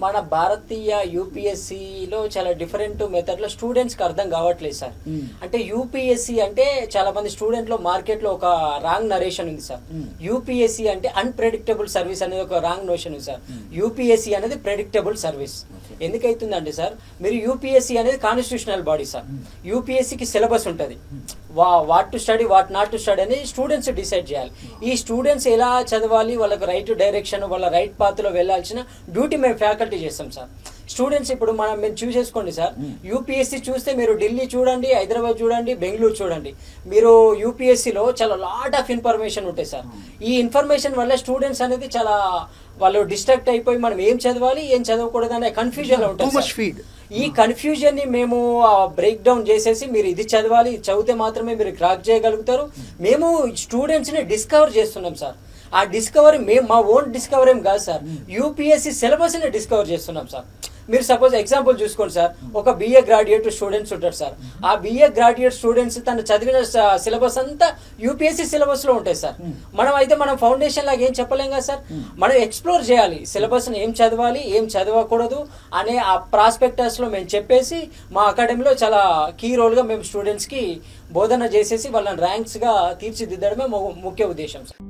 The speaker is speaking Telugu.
మన భారతీయ యూపీఎస్సీలో చాలా డిఫరెంట్ మెథడ్ లో స్టూడెంట్స్ కి అర్థం కావట్లేదు సార్. అంటే యూపీఎస్సీ అంటే చాలా మంది స్టూడెంట్ లో మార్కెట్ లో ఒక రాంగ్ నరేషన్ ఉంది సార్. యూపీఎస్సీ అంటే అన్ప్రెడిక్టబుల్ సర్వీస్ అనేది ఒక రాంగ్ నోషన్ ఉంది సార్. యూపీఎస్సీ అనేది ప్రెడిక్టబుల్ సర్వీస్. ఎందుకైతుందంటే సార్, మీరు యూపీఎస్సీ అనేది కాన్స్టిట్యూషనల్ బాడీ సార్. యూపీఎస్సీకి సిలబస్ ఉంటుంది, what to study what not to study అని స్టూడెంట్స్ డిసైడ్ చేయాలి. ఈ స్టూడెంట్స్ ఎలా చదవాలి, వాళ్ళకి రైట్ డైరెక్షన్, వాళ్ళ రైట్ పాత్ లో వెళ్లాల్సిన డ్యూటీ మేము ఫ్యాకల్టీ చేస్తాం సార్. స్టూడెంట్స్ ఇప్పుడు మీరు చూసేసుకోండి సార్, యూపీఎస్సీ చూస్తే మీరు ఢిల్లీ చూడండి, హైదరాబాద్ చూడండి, బెంగళూరు చూడండి, మీరు యూపీఎస్సీలో చాలా లాట్ ఆఫ్ ఇన్ఫర్మేషన్ ఉంటాయి సార్. ఈ ఇన్ఫర్మేషన్ వల్ల స్టూడెంట్స్ అనేది చాలా వాళ్ళు డిస్ట్రాక్ట్ అయిపోయి మనం ఏం చదవాలి ఏం చదవకూడదు అనే కన్ఫ్యూజన్ లో ఉంటుంది. ఈ కన్ఫ్యూజన్ ని మేము బ్రేక్ డౌన్ చేసేసి మీరు ఇది చదవాలి, ఇది చదివితే మాత్రమే మీరు క్రాక్ చేయగలుగుతారు. మేము స్టూడెంట్స్ ని డిస్కవర్ చేస్తున్నాం సార్. ఆ డిస్కవరీ మేము మా ఓన్ డిస్కవర్ ఏం కాదు సార్, యూపీఎస్సీ సిలబస్ ని డిస్కవర్ చేస్తున్నాం సార్. మీరు సపోజ్ ఎగ్జాంపుల్ చూసుకోండి సార్, ఒక బిఏ గ్రాడ్యుయేట్ స్టూడెంట్స్ ఉంటారు సార్. ఆ బిఏ గ్రాడ్యుయేట్ స్టూడెంట్స్ తను చదివిన సిలబస్ అంతా యూపీఎస్సీ సిలబస్ లో ఉంటాయి సార్. మనం ఫౌండేషన్ లాగా ఏం చెప్పలేం కదా సార్. మనం ఎక్స్ప్లోర్ చేయాలి సిలబస్ ని, ఏం చదవాలి ఏం చదవకూడదు అనే ఆ ప్రాస్పెక్టస్ లో మేము చెప్పేసి మా అకాడమీలో చాలా కీ రోల్ గా మేము స్టూడెంట్స్ కి బోధన చేసేసి వాళ్ళని ర్యాంక్స్ గా తీర్చిదిద్దడమే ముఖ్య ఉద్దేశం సార్.